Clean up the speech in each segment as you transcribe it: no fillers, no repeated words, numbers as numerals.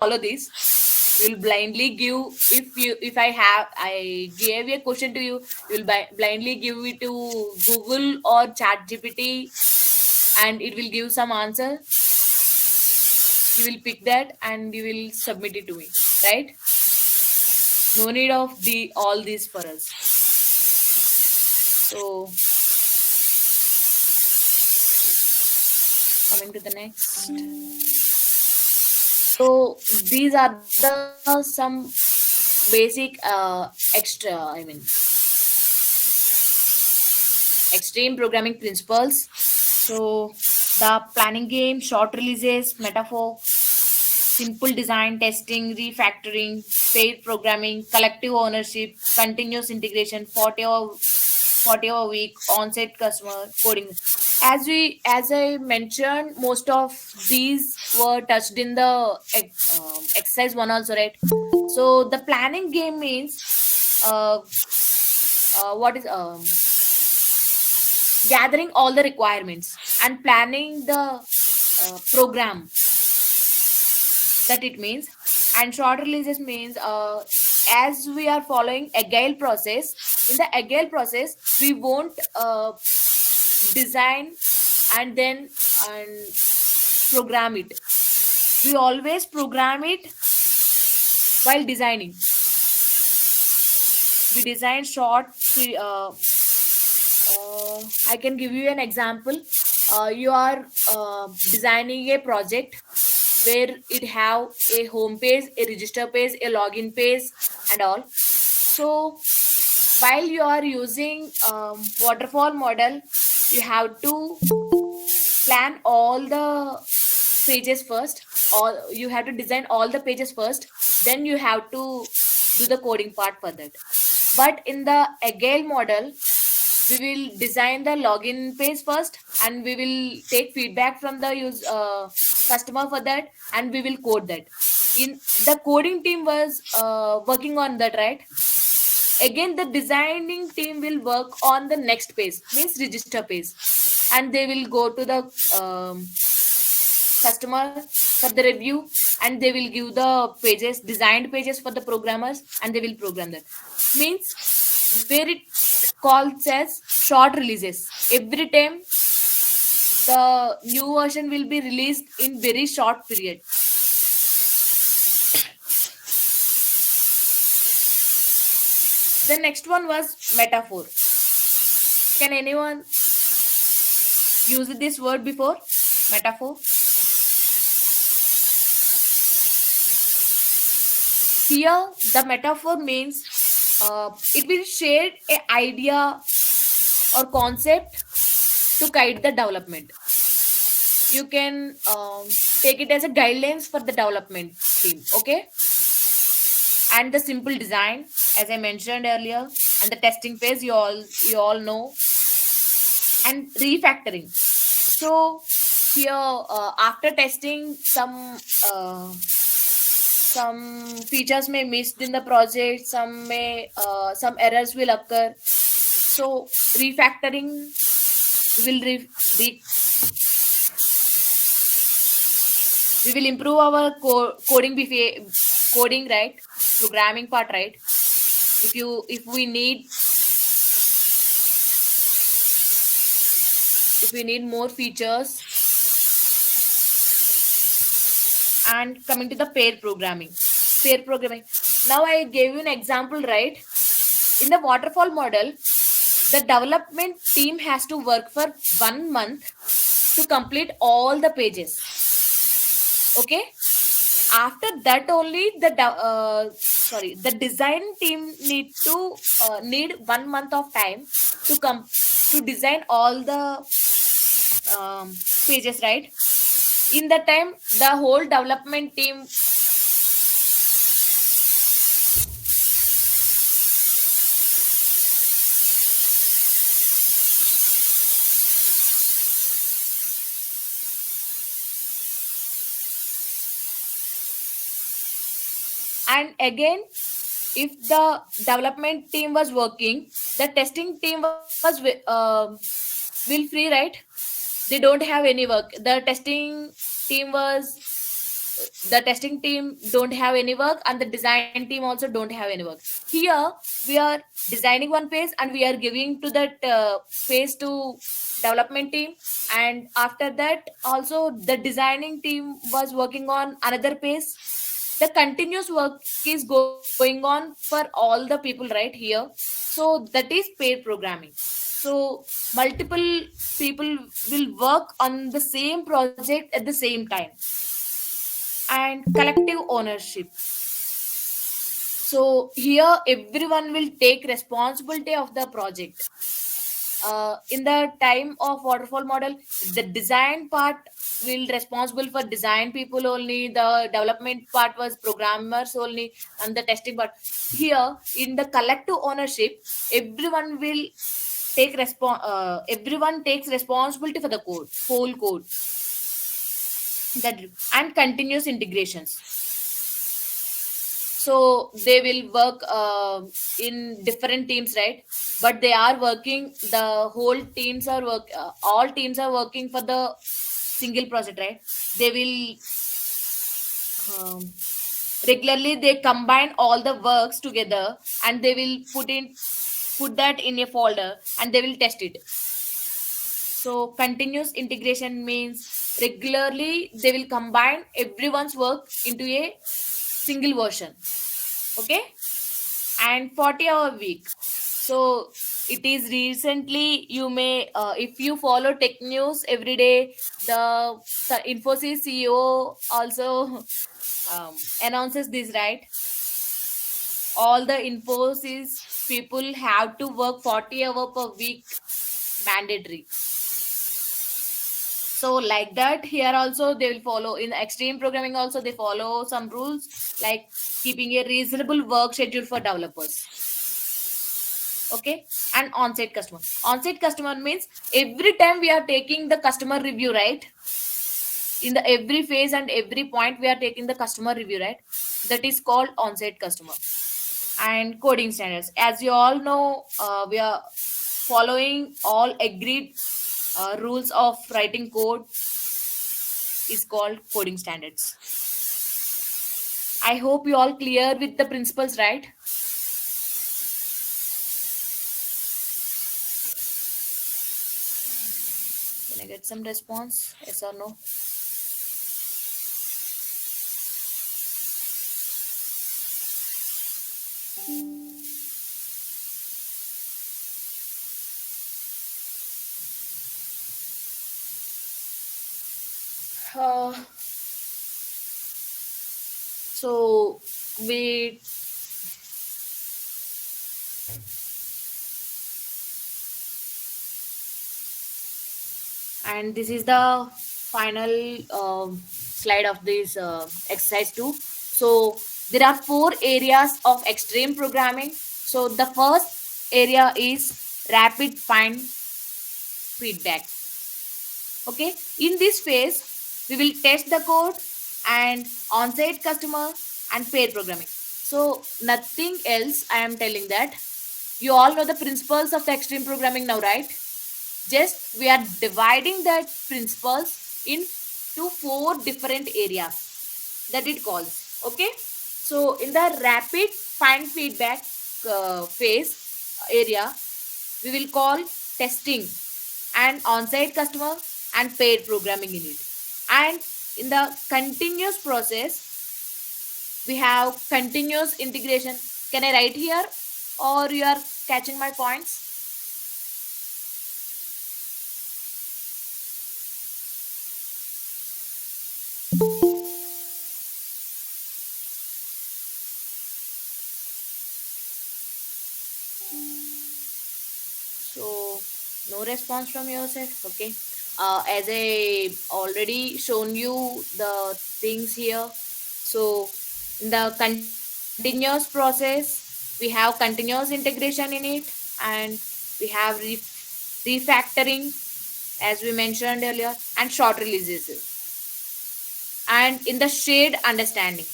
follow this. We'll blindly give, if I gave a question to you, you'll blindly give it to Google or Chat GPT, and it will give some answer. You will pick that and you will submit it to me, right? No need of the all this for us. So coming to the next. So these are the some basic extra, I mean, extreme programming principles. So the planning game, short releases, metaphor, simple design, testing, refactoring, pair programming, collective ownership, continuous integration, 40 hour week, on-site customer coding. As I mentioned, most of these were touched in the exercise one also, right? So the planning game means what is gathering all the requirements and planning the program that it means. And short releases means as we are following agile process, in the agile process we won't design and then and program it. We always program it while designing. We design short I can give you an example. You are designing a project where it have a home page, a register page, a login page, and all. So while you are using waterfall model, you have to plan all the pages first, or you have to design all the pages first, then you have to do the coding part for that. But in the agile model, we will design the login page first, and we will take feedback from the customer for that, and we will code that. In the coding team was working on that, right? Again, the designing team will work on the next page, means register page, and they will go to the customer for the review, and they will give the pages, designed pages for the programmers, and they will program that. Means where it calls as short releases. Every time the new version will be released in very short period. The next one was metaphor. Can anyone use this word before? Metaphor. Here, the metaphor means it will share an idea or concept to guide the development. You can take it as a guidelines for the development team, okay? And the simple design, as I mentioned earlier, and the testing phase, you all know, and refactoring. So here, after testing, some features may missed in the project, some errors will occur. So refactoring will we will improve our coding, right? Programming part, right? If we need more features. And coming to the pair programming. Now I gave you an example, right? In the waterfall model, the development team has to work for 1 month to complete all the pages. Okay? After that only the design team need 1 month of time to design all the pages, right? In that time, the whole development team and again, if the development team was working, the testing team was will free, right? They don't have any work. The testing team was the testing team don't have any work and the design team also don't have any work. Here we are designing one phase and we are giving to that phase to development team, and after that also the designing team was working on another phase. The continuous work is going on for all the people right here. So that is paid programming. So multiple people will work on the same project at the same time. And collective ownership. So here everyone will take responsibility of the project. In the time of waterfall model, the design part will responsible for design people only, the development part was programmers only, and the testing part. Here in the collective ownership, everyone will everyone takes responsibility for the code, whole code. That and continuous integrations. So they will work in different teams, right? But they are working, the whole teams are all teams are working for the single project, right? They will um, regularly they combine all the works together and they will put that in a folder and they will test it. So continuous integration means regularly they will combine everyone's work into a single version. Okay. And 40-hour week. So it is recently, you may if you follow tech news every day, the Infosys CEO also announces this, right? All the Infosys people have to work 40 hours per week, mandatory. So like that, here also they will follow in extreme programming also they follow some rules, like keeping a reasonable work schedule for developers. Okay. And on-site customer means every time we are taking the customer review, right? In the every phase and every point we are taking the customer review, right? That is called on-site customer. And coding standards, as you all know, we are following all agreed rules of writing code is called coding standards. I hope you all clear with the principles, right? Can I get some response? Yes or no? Uh, so we and this is the final slide of this exercise 2. So there are 4 areas of extreme programming. So the first area is rapid find feedback. Okay, in this phase we will test the code and on-site customer and paid programming. So nothing else, I am telling that you all know the principles of the extreme programming now, right? Just we are dividing that principles into 4 different areas that it calls. Okay. So in the rapid find feedback phase area, we will call testing and on-site customer and paid programming in it. And in the continuous process, we have continuous integration. Can I write here or you are catching my points? So no response from your side. Okay. As I already shown you the things here. So in the continuous process, we have continuous integration in it, and we have refactoring, as we mentioned earlier, and short releases. And in the shared understanding,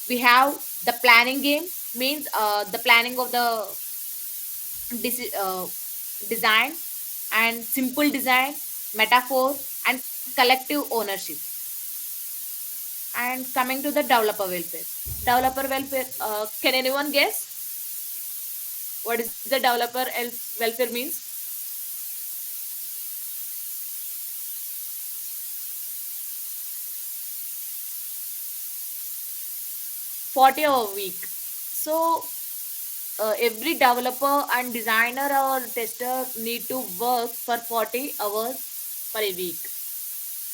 we have the planning game, means the planning of the design and simple design, metaphor, and collective ownership. And coming to the developer welfare. Developer welfare, can anyone guess what is the welfare means? 40-hour week. So every developer and designer or tester need to work for 40 hours per a week.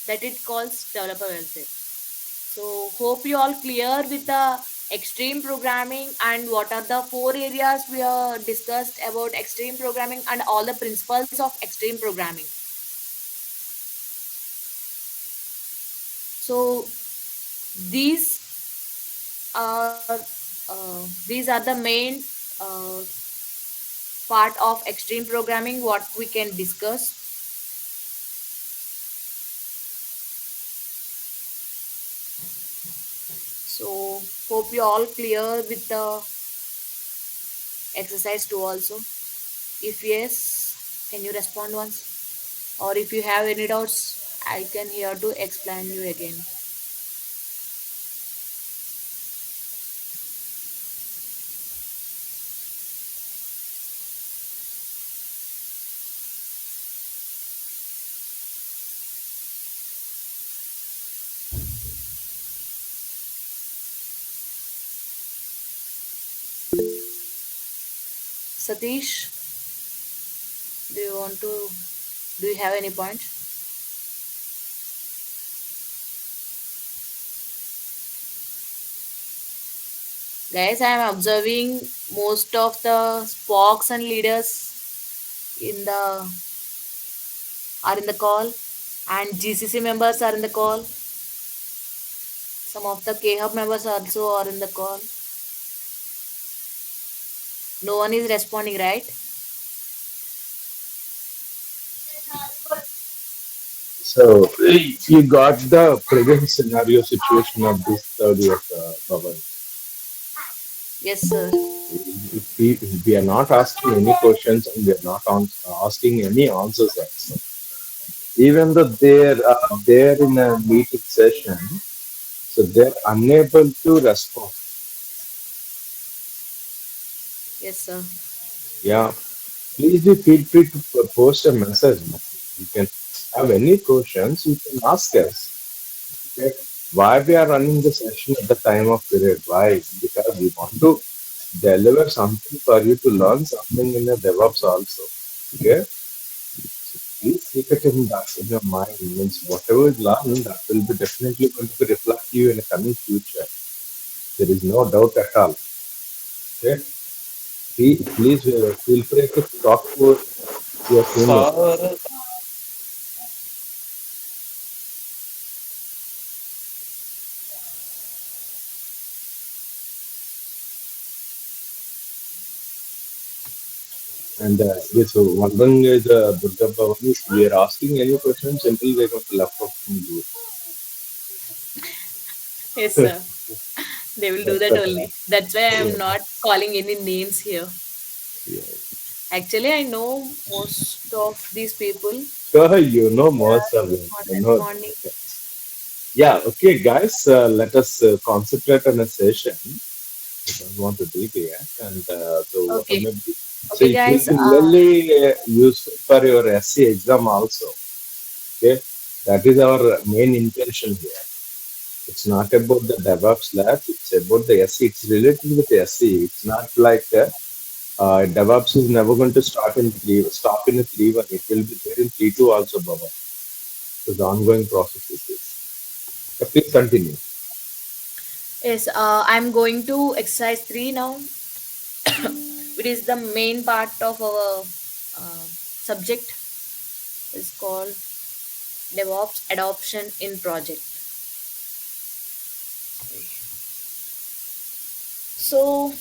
That it calls developer welfare. So hope you all clear with the extreme programming and what are the four areas we are discussed about extreme programming and all the principles of extreme programming. So these these are the main uh, part of extreme programming what we can discuss. So hope you all clear with the exercise too also. If yes, can you respond once? Or if you have any doubts, I can here to explain you again. Satish, do you want to do you have any points? Guys, I am observing most of the spokes and leaders in the are in the call and GCC members are in the call. Some of the K-Hub members also are in the call. No one is responding, right? So you got the present scenario situation of this third year, Bhavan. Yes, sir. If we are not asking any questions and we are not asking any answers also, even though they're there in a meeting session, so they're unable to respond. Yes, sir. Yeah, please be feel free to post a message. You can have any questions, you can ask us. Okay? Why we are running the session at the time of period? Why? Because we want to deliver something for you to learn something in the DevOps also. Okay? Please keep it in that in your mind. Means whatever you learn, that will be definitely going to reflect you in the coming future. There is no doubt at all. Okay? Please feel free to talk to your senior. Sir, And this one thing is Durga Bhavani, if we are asking any question, simply we're going to left out from you. Yes, sir. They will do That's that the only. That's why I yeah, am not calling any names here. yeah. Actually, I know most of these people. So you know They are most of it. not You know. responding. Yeah. Okay, guys. Let us concentrate on a session. I don't want to deviate. And so what Okay. may be. So Okay, it will guys. be really useful for your SC exam also. Okay. That is our main intention here. It's not about the DevOps lab. It's about the SE. It's related with the SE. It's not like DevOps is never going to stop in a 3.1. It will be there in 3.2 also, Baba. So the ongoing process is this. Please continue. Yes, I'm going to exercise 3 now. It is the main part of our subject. It's called DevOps adoption in project. So,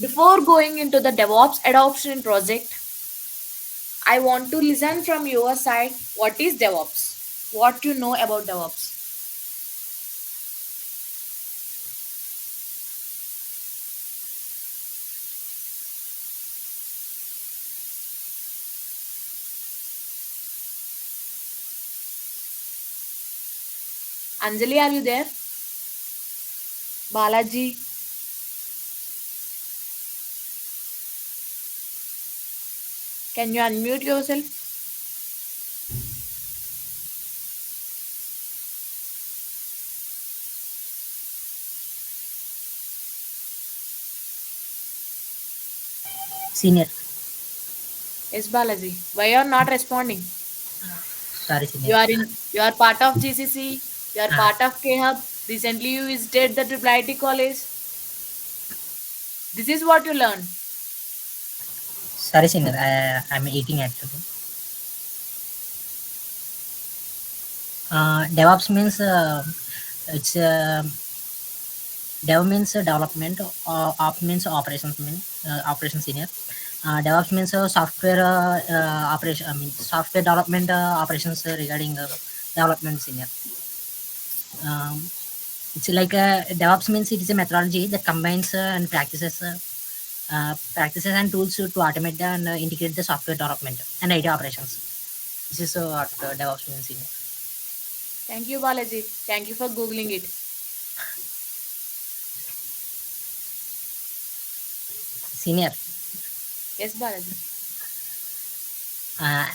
before going into the DevOps adoption in project, I want to listen from your side. What is DevOps? What you know about DevOps? Anjali, are you there? Balaji, can you unmute yourself? Senior. Yes, Balaji. Why you are not responding? Sorry, senior. You are part of GCC. You are Uh, part of K Hub. Recently, you visited the Triple IT college. This is what you learn. Sorry, senior. I'm eating actually. DevOps means it's Dev means development. Op means operations. Operations senior. DevOps means software operation. I mean software development operations regarding development senior. Um, it's like DevOps means it is a methodology that combines and practices and tools to automate and integrate the software development and IT operations. This is what DevOps means senior. Thank you, Balaji. Thank you for Googling it. Senior. Yes, Balaji. Uh,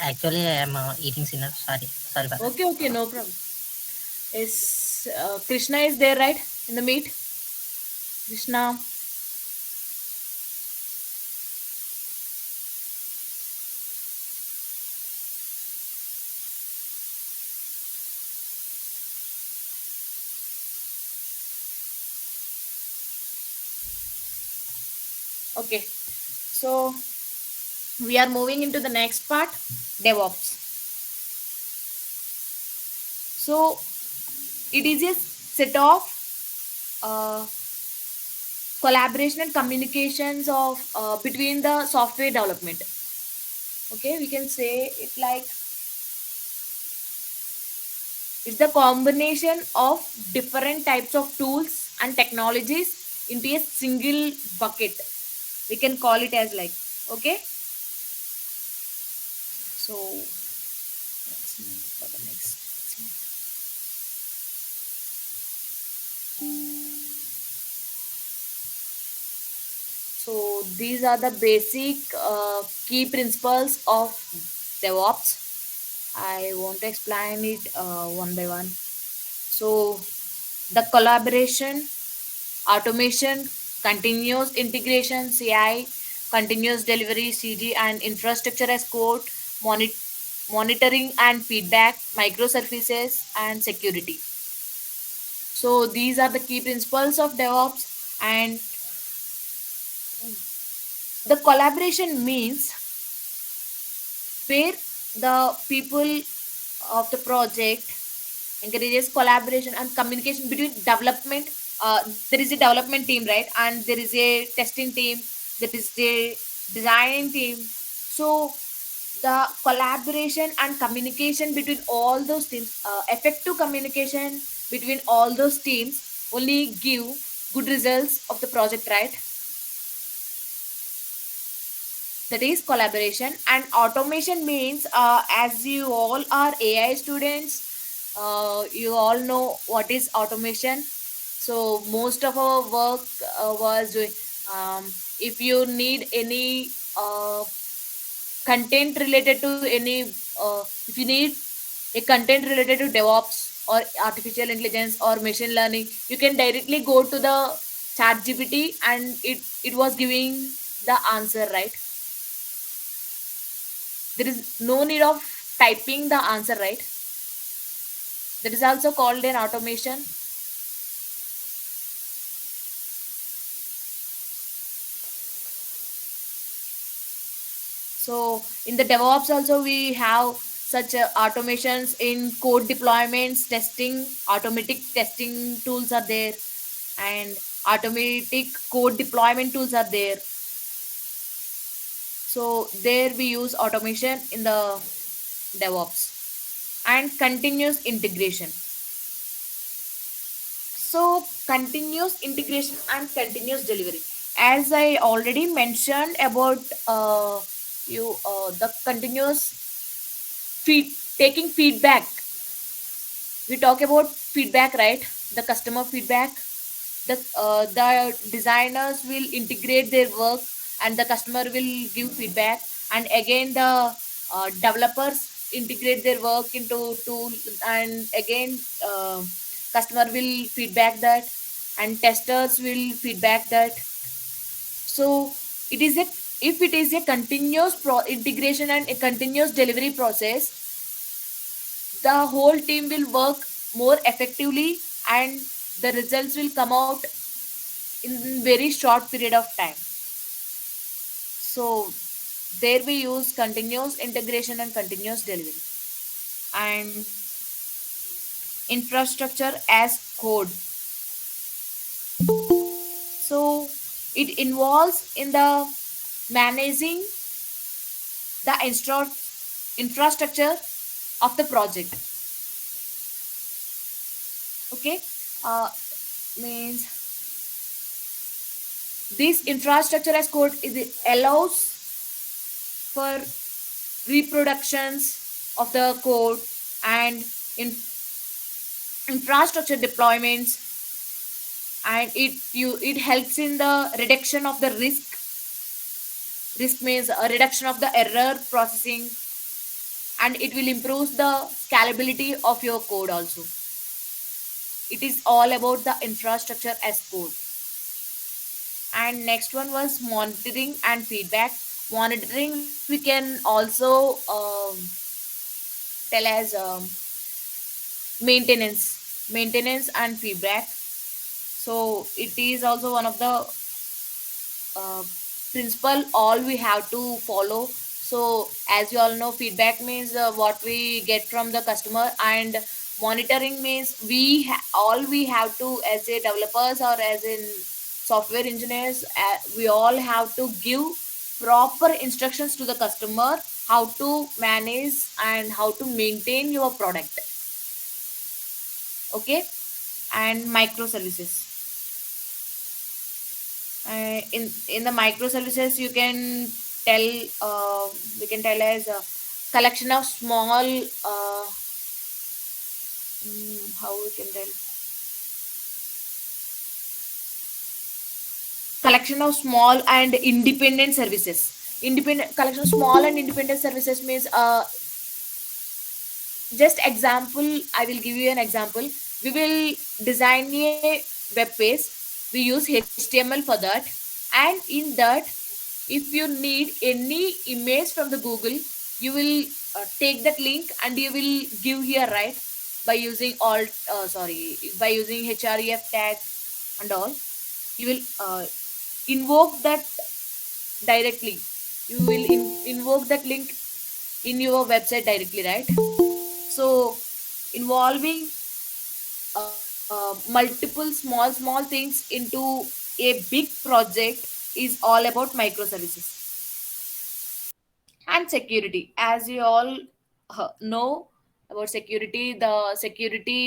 Actually, I am eating senior. Sorry for that. Okay, okay, no problem. Is Krishna is there, right? In the meet? Krishna. Okay. So we are moving into the next part, DevOps. So it is a set of uh, collaboration and communications of between the software development. Okay, we can say it like it's the combination of different types of tools and technologies into a single bucket. We can call it as like, okay. So let's move for the next. So these are the basic key principles of DevOps. I want to explain it one by one. So the collaboration, automation, continuous integration, CI, continuous delivery, CG, and infrastructure as code, monitoring and feedback, microservices, and security. So these are the key principles of DevOps. And the collaboration means where the people of the project encourages collaboration and communication between development. There is a development team, right? And there is a testing team, there is a designing team. So the collaboration and communication between all those teams, effective communication between all those teams only give good results of the project, right? That is collaboration. And automation means as you all are AI students, you all know what is automation. So most of our work was doing, um, if you need any content related to any if you need a content related to DevOps or artificial intelligence or machine learning, you can directly go to the chat GPT and it was giving the answer, right? There is no need of typing the answer, right? That is also called an automation. So in the DevOps also we have such automations in code deployments, testing, automatic testing tools are there, and automatic code deployment tools are there. So there we use automation in the DevOps. And continuous integration. So continuous integration and continuous delivery. As I already mentioned about you the continuous feed taking feedback we talk about feedback, right? The customer feedback. The designers will integrate their work and the customer will give feedback, and again the developers integrate their work into tool, and again customer will feedback that, and testers will feedback that. So it is a, if it is a continuous integration and a continuous delivery process, the whole team will work more effectively, and the results will come out in very short period of time. So there we use continuous integration and continuous delivery. And infrastructure as code, so it involves in the managing the infrastructure of the project. Okay, uh, means this infrastructure as code is allows for reproductions of the code, and in infrastructure deployments, and it helps in the reduction of the risk means a reduction of the error processing, and it will improve the scalability of your code also. It is all about the infrastructure as code. And next one was monitoring and feedback. Monitoring we can also tell as maintenance and feedback. So it is also one of the uh, principle all we have to follow. So as you all know, feedback means what we get from the customer, and monitoring means all we have to, as a developers or as in software engineers, we all have to give proper instructions to the customer how to manage and how to maintain your product. Okay. And microservices, in the microservices you can tell, we can tell as a collection of small, how we can tell, collection of small and independent services. Independent collection of small and independent services means, just example, I will give you an example. We will design a web page, we use HTML for that, and in that, if you need any image from the Google, you will take that link and you will give here, right? By using alt sorry, by using href tag and all, you will invoke that directly. You will invoke that link in your website directly, right? So involving multiple small things into a big project is all about microservices. And security, as you all know about security, the security